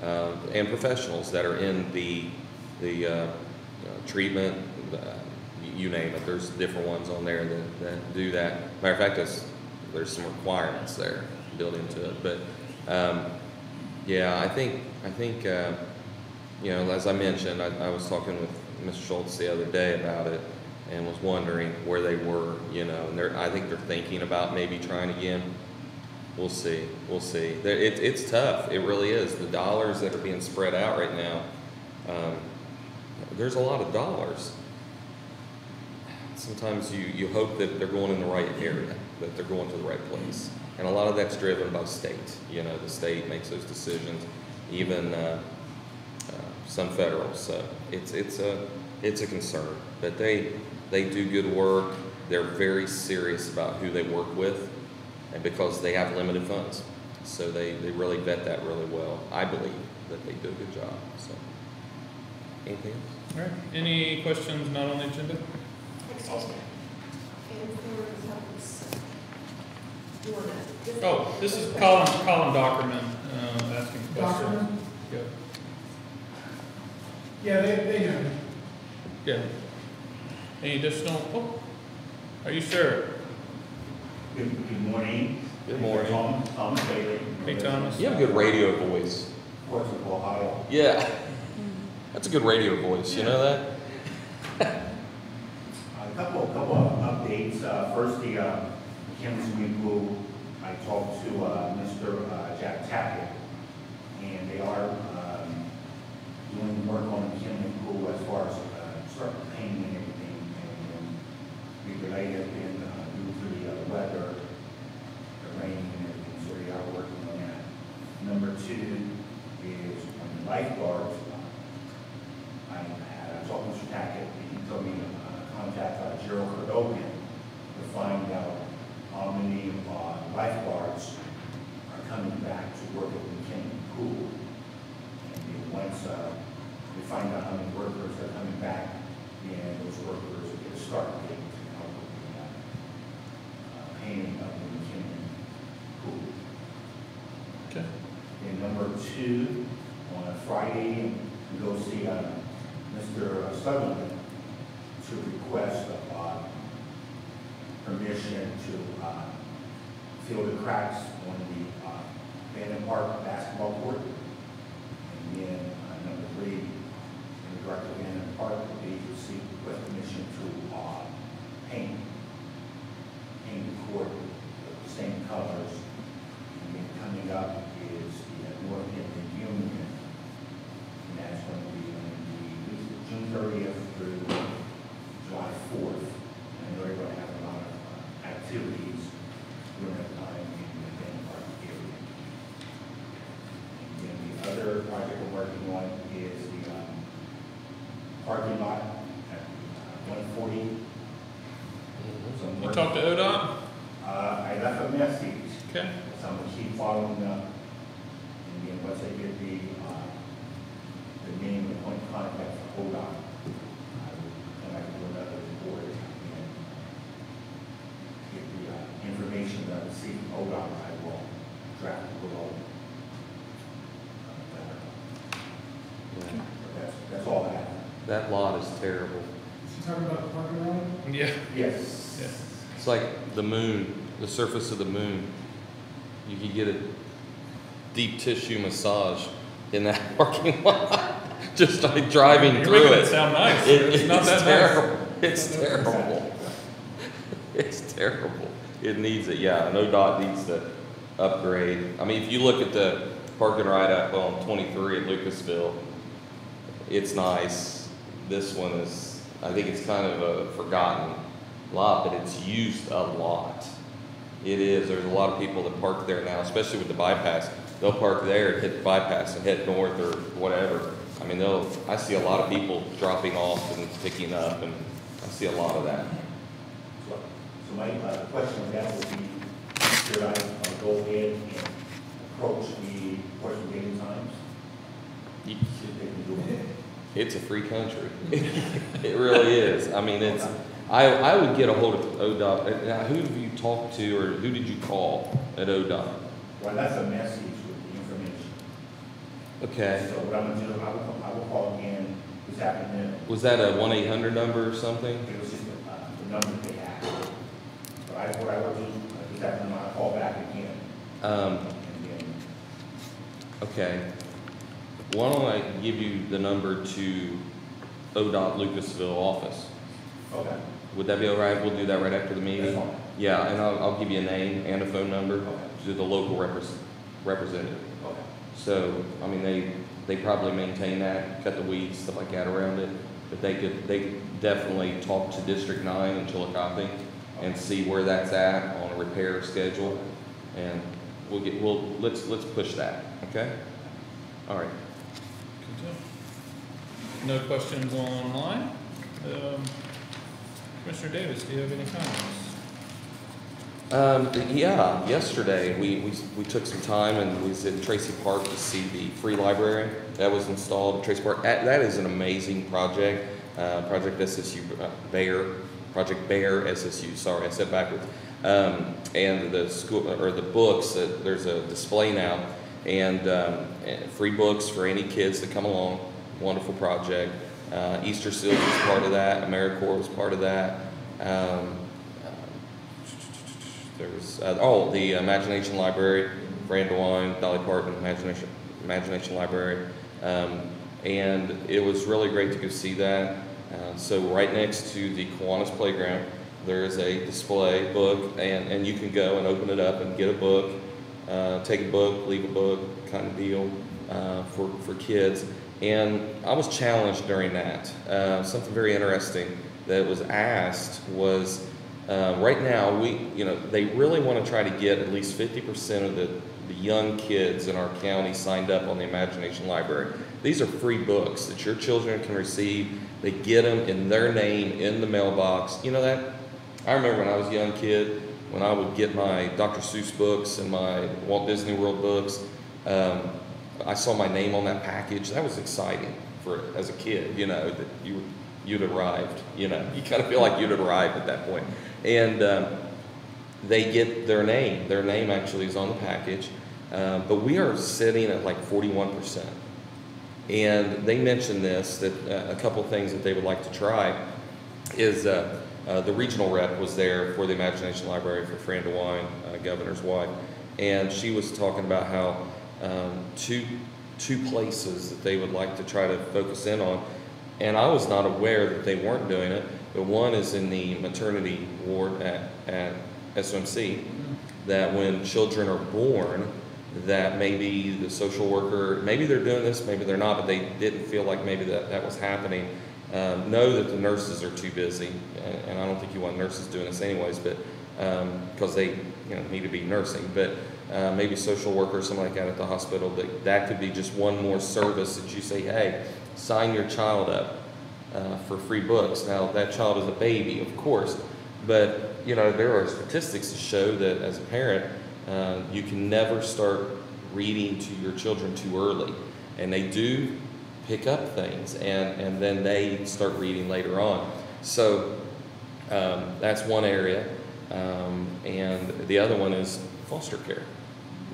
and professionals that are in the treatment, you name it. There's different ones on there that do that. Matter of fact, there's some requirements there built into it. But yeah, I think you know, as I mentioned, I was talking with Mr. Schultz the other day about it and was wondering where they were, you know, and I think they're thinking about maybe trying again. We'll see. We'll see. It's tough. It really is. The dollars that are being spread out right now, there's a lot of dollars. Sometimes you hope that they're going in the right area, that they're going to the right place. And a lot of that's driven by state. You know, the state makes those decisions, even some federal. So it's a concern. But they do good work. They're very serious about who they work with, and because they have limited funds. So they really vet that really well. I believe that they do a good job. So anything else? All right, any questions not on the agenda? Oh, this is Colin Dockerman asking questions. Dockerman? Yeah. Yeah, they know. Yeah. Any additional? Oh, are you sure? Good morning. Good morning. Thomas Bailey. Hey, Thomas. You have a good radio voice. Portsmouth, Ohio. Yeah. That's a good radio voice. You know that? A couple of updates. First, the McKinley swimming pool. I talked to Mr. Jack Tackett, and they are doing work on the McKinley pool as far as starting painting and everything. And the delay has been due to the weather, the rain and everything, so they are working on that. Number two is on the lifeguards. I talked to Mr. Tackett, and he told me to contact Gerald Cordovan to find out how many lifeguards are coming back to work at the McKinley pool. And then once we find out how many workers are coming back, then those workers will get a start date to help with the painting of the McKinley pool. Okay. And number two, on a Friday, we go see Mr. Sutherland to request permission to fill the cracks on the Bannon Park basketball court. And then number three, in regard to Bannon Park, we seek request permission to paint the court with the same colors. And then coming up is the North End Union, and that's going to be June 30th through July 4th. And they're going to have a lot of activities during that time in the Bannon Park area. And then the other project we're working on is the parking lot at 140. Some You work- talked to ODOT? I left a message. Okay. So I'm going to keep following up. And then once I get the name and point of contact for ODOT, I will come back to another board and get the information that I receive from ODOT. I will draft it below. That's all I have. That lot is terrible. Is he talking about the parking lot? Yeah. Yes. Yeah. It's like the moon, the surface of the moon. You could get a deep tissue massage in that parking lot, just like driving You're through making it. it sound nice. It's not that terrible. It's terrible. It's terrible. It needs it, yeah. And ODOT needs to upgrade. I mean, if you look at the park and ride up on 23 at Lucasville, it's nice. This one is, I think it's kind of a forgotten lot, but it's used a lot. It is. There's a lot of people that park there now, especially with the bypass. They'll park there and hit the bypass and head north or whatever. I mean, I see a lot of people dropping off and picking up, and I see a lot of that. So my question on that would be, should I go ahead and approach the person waiting times? You- Should they be doing it? It's a free country. It really is. I mean, it's. I would get a hold of ODOT. Now, who have you talked to, or who did you call at ODOT? Well, that's a message with the information. Okay. So what I'm gonna do, I will call again this afternoon. Was that a 1-800 number or something? It was just the number they had. So what I will do, this afternoon, I'll call back again. And then, Okay. Why don't I give you the number to ODOT Lucasville office? okay. Would that be all right? We'll do that right after the meeting. That's fine. Yeah, and I'll give you a name and a phone number Okay. to the local representative. Okay. So, I mean, they probably maintain that, cut the weeds, stuff like that around it. But they could definitely talk to District 9 in Chillicothe and see where that's at on a repair schedule. And let's push that, okay? All right. No questions online? Commissioner Davis, do you have any comments? Yeah, yesterday we took some time and we was in Tracy Park to see the free library that was installed at Tracy Park. That is an amazing project. Project SSU Project Bear SSU. Sorry, I said backwards. And the school or the books. There's a display now, and free books for any kids that come along. Wonderful project. Easter Seals was part of that. AmeriCorps was part of that. There was the Imagination Library, Fran DeWine, Dolly Parton Imagination Library, and it was really great to go see that. So right next to the Kiwanis Playground, there is a display book, and you can go and open it up and get a book, take a book, leave a book, kind of deal for kids. And I was challenged during that. Something very interesting that was asked was, right now they really want to try to get at least 50% of the young kids in our county signed up on the Imagination Library. These are free books that your children can receive. They get them in their name in the mailbox. You know that? I remember when I was a young kid, when I would get my Dr. Seuss books and my Walt Disney World books, I saw my name on that package. That was exciting as a kid, that you'd arrived, you kind of feel like you'd arrived at that point. And they get their name. Their name actually is on the package. But we are sitting at like 41%. And they mentioned this, that a couple of things that they would like to try is the regional rep was there for the Imagination Library for Fran DeWine, governor's wife. And she was talking about how two places that they would like to try to focus in on. And I was not aware that they weren't doing it, but one is in the maternity ward at SMC, that when children are born, that maybe the social worker, maybe they're doing this, maybe they're not, but they didn't feel like maybe that was happening. Know that the nurses are too busy, and I don't think you want nurses doing this anyways, but because they need to be nursing, but maybe social worker or something like that at the hospital, that could be just one more service that you say, hey, sign your child up for free books. Now, that child is a baby, of course, but there are statistics to show that as a parent, you can never start reading to your children too early, and they do pick up things, and then they start reading later on. So that's one area, and the other one is foster care.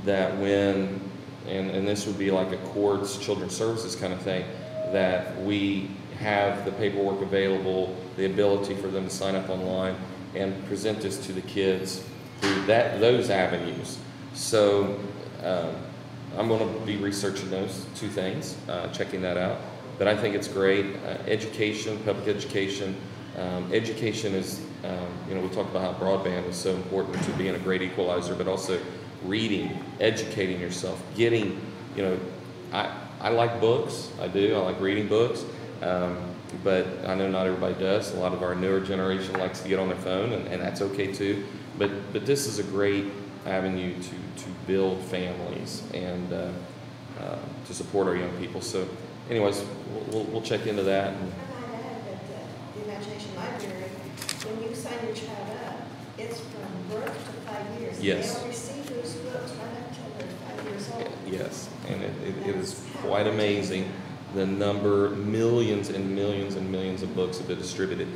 That when, and this would be like a courts, children's services kind of thing, that we have the paperwork available, the ability for them to sign up online and present this to the kids through those avenues. So I'm going to be researching those two things, checking that out. But I think it's great. Education, public education, Education is, we talked about how broadband is so important to being a great equalizer, but also reading, educating yourself, getting, I like books. I do. I like reading books. But I know not everybody does. A lot of our newer generation likes to get on their phone, and that's okay too. But this is a great avenue to build families and to support our young people. So anyways, we'll check into that. And I might add that the Imagination Library, when you sign your child up, it's from birth to 5 years. Yes. They'll receive those books right up until they're 5 years old. yes, and it is quite amazing the number, millions and millions and millions of books have been distributed.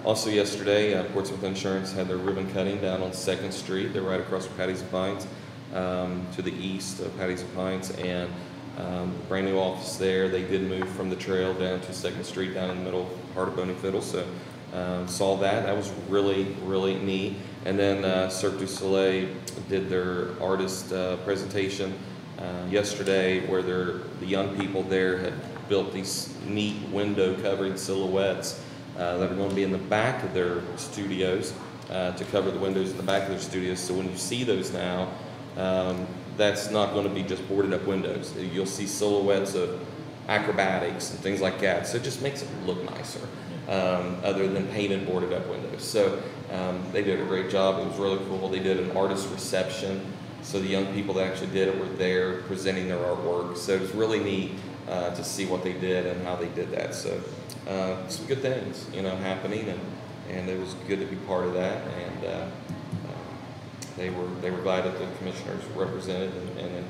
Also yesterday, Portsmouth Insurance had their ribbon cutting down on 2nd Street. They're right across from Patty's and Pines, to the east of Patty's and Pines, and brand new office there. They did move from the trail down to 2nd Street, down in the middle part of Boney Fiddle, so saw that. That was really, really neat. And then Cirque du Soleil did their artist presentation yesterday, where the young people there had built these neat window covering silhouettes that are going to be in the back of their studios to cover the windows in the back of their studios. So when you see those now, that's not going to be just boarded up windows. You'll see silhouettes of acrobatics and things like that. So it just makes it look nicer, other than painted boarded up windows. So they did a great job. It was really cool. They did an artist reception. So the young people that actually did it were there presenting their artwork. So it was really neat to see what they did and how they did that. So some good things, happening, and it was good to be part of that. And they were glad that the commissioners were represented, and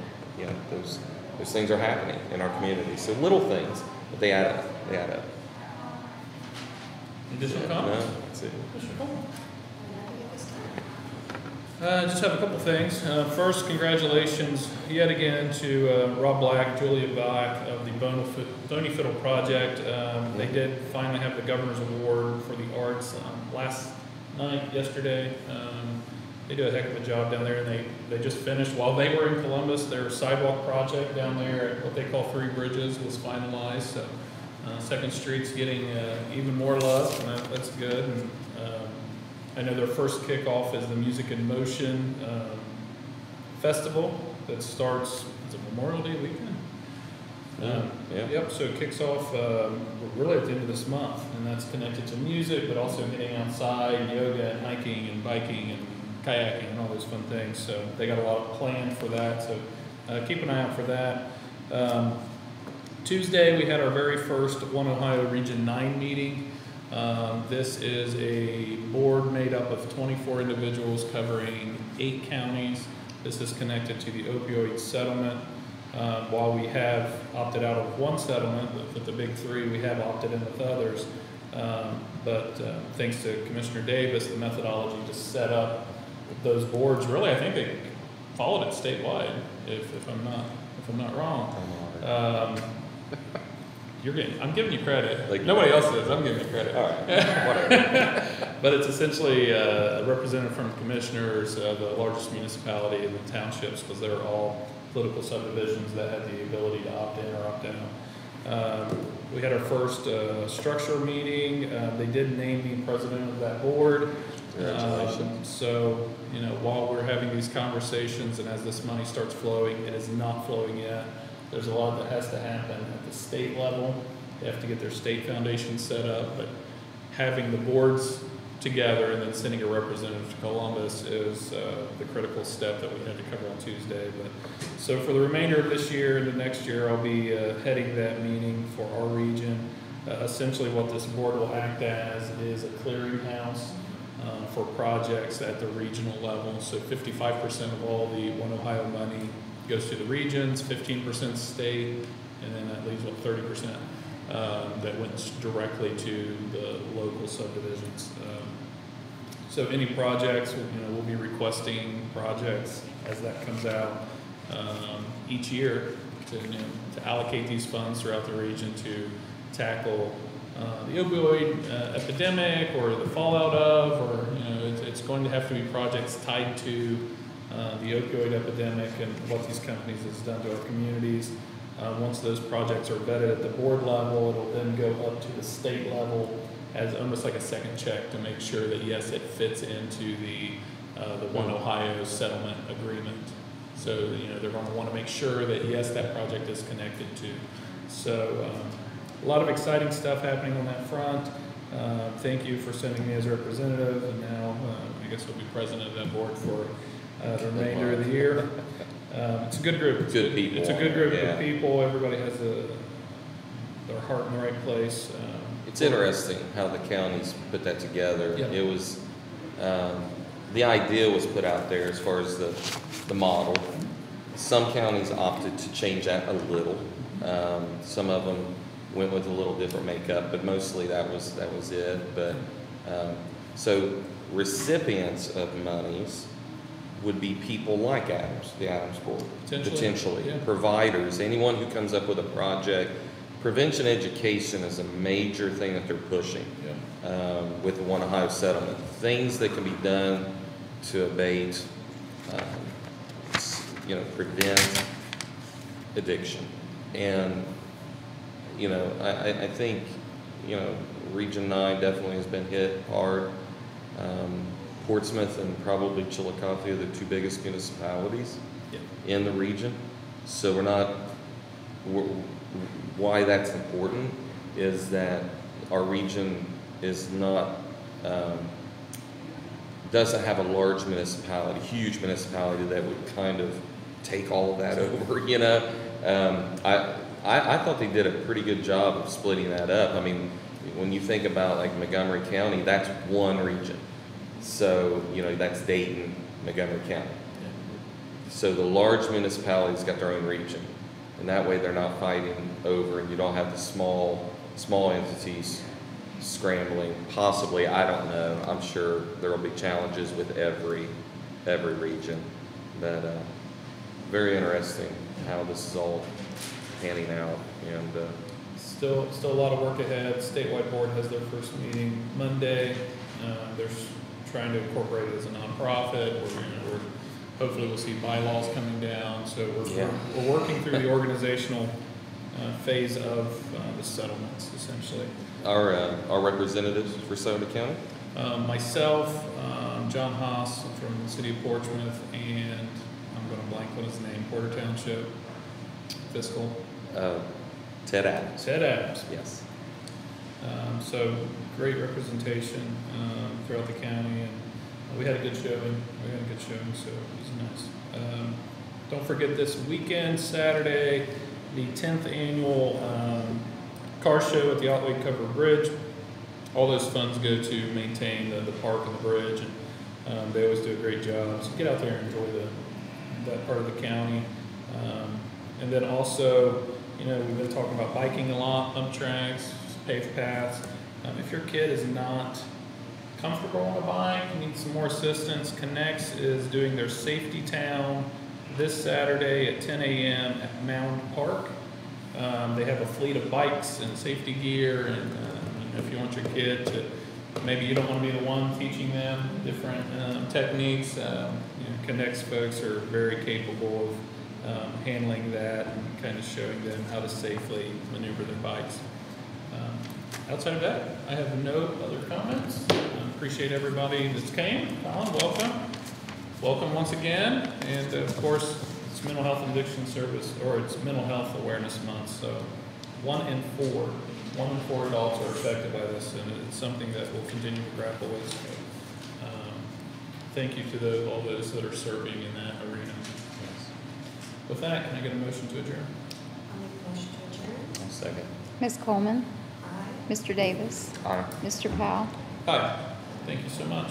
those things are happening in our community. So little things, but they add up. They add up. Additional comments? No, that's it. Just have a couple things. First, congratulations yet again to Rob Black, Julia Bach of the Boney Fiddle Project. They did finally have the Governor's Award for the Arts last night, yesterday. They do a heck of a job down there, and they just finished, while they were in Columbus, their sidewalk project down there at what they call Three Bridges was finalized. So 2nd Street's getting even more love, and that's good. And, I know their first kickoff is the Music in Motion Festival that starts, is it Memorial Day weekend? Yeah. Yep, so it kicks off really at the end of this month, and that's connected to music, but also getting outside, yoga and hiking and biking and kayaking and all those fun things. So they got a lot planned for that, so keep an eye out for that. Tuesday, we had our very first One Ohio Region 9 meeting. This is a board made up of 24 individuals covering 8 counties. This is connected to the opioid settlement. While we have opted out of one settlement with the big 3, we have opted in with others. But thanks to Commissioner Davis, the methodology to set up those boards, really, I think they followed it statewide, if I'm not wrong. I'm giving you credit. Like nobody else is. I'm giving you credit. All right. Whatever. But it's essentially a representative from the commissioners, the largest municipality in the townships, because they're all political subdivisions that had the ability to opt in or opt out. We had our first structure meeting. They did name me president of that board. Congratulations. So, while we're having these conversations and as this money starts flowing, it is not flowing yet. There's a lot that has to happen at the state level. They have to get their state foundation set up, but having the boards together and then sending a representative to Columbus is the critical step that we had to cover on Tuesday. But so for the remainder of this year and the next year, I'll be heading that meeting for our region. Essentially what this board will act as is a clearinghouse for projects at the regional level. So 55% of all the One Ohio money goes to the regions, 15% state, and then that leaves what 30% that went directly to the local subdivisions. So any projects, we'll be requesting projects as that comes out each year to allocate these funds throughout the region to tackle the opioid epidemic or the fallout of, or it's going to have to be projects tied to the opioid epidemic and what these companies has done to our communities. Once those projects are vetted at the board level, it'll then go up to the state level as almost like a second check to make sure that, yes, it fits into the One Ohio settlement agreement. So, you know, they're going to want to make sure that, yes, that project is connected to. So, a lot of exciting stuff happening on that front. Thank you for sending me as a representative, and now I guess I'll be president of that board for the remainder of the year. It's a good group. Good people. It's a good group Yeah. of people. Everybody has their heart in the right place. It's interesting how the counties put that together. Yeah. It was, the idea was put out there as far as the model. Some counties opted to change that a little. Some of them went with a little different makeup, but mostly that was it. But so recipients of monies would be people like Adams, the Adams Board, potentially. Yeah. Providers, anyone who comes up with a project. Prevention education is a major thing that they're pushing with the One Ohio settlement. Things that can be done to abate, prevent addiction. And, I think, Region 9 definitely has been hit hard. Portsmouth and probably Chillicothe are the two biggest municipalities in the region. So why that's important is that our region is not, doesn't have a large municipality, huge municipality that would kind of take all of that over, I thought they did a pretty good job of splitting that up. I mean, when you think about like Montgomery County, that's one region. So, that's Dayton, Montgomery County. So the large municipalities got their own region. And that way they're not fighting over, and you don't have the small entities scrambling. Possibly, I don't know. I'm sure there will be challenges with every region. But very interesting how this is all panning out. And still a lot of work ahead. Statewide board has their first meeting Monday. They're trying to incorporate it as a nonprofit. We're hopefully we'll see bylaws coming down. So we're working through the organizational phase of the settlements, essentially. Our representatives for Sonoma County? Myself, John Haas from the city of Portsmouth, and I'm going to blank on his name, Porter Township Fiscal. Ted Adams. Ted Adams. Yes. So great representation throughout the county, and we had a good showing. So it was nice. Don't forget this weekend, Saturday, the 10th annual car show at the Otway Covered Bridge. All those funds go to maintain the park and the bridge, and they always do a great job. So get out there and enjoy that part of the county. And then also, we've been talking about biking a lot, pump tracks, paved paths. If your kid is not comfortable on a bike, needs some more assistance, Connects is doing their Safety Town this Saturday at 10 a.m. at Mound Park. They have a fleet of bikes and safety gear, and if you want your kid to, maybe you don't want to be the one teaching them different techniques, Connects folks are very capable of handling that and kind of showing them how to safely maneuver their bikes. Outside of that, I have no other comments. Appreciate everybody that's came. Colin, welcome. Welcome once again. And of course, it's Mental Health and Addiction Service, or it's Mental Health Awareness Month. So 1 in 4 adults are affected by this, and it's something that we'll continue to grapple with. So, thank you to all those that are serving in that arena. With that, can I get a motion to adjourn? I'll make a motion to adjourn. One second. Ms. Coleman, Aye. Mr. Davis, Aye. Mr. Powell. Hi. Thank you so much.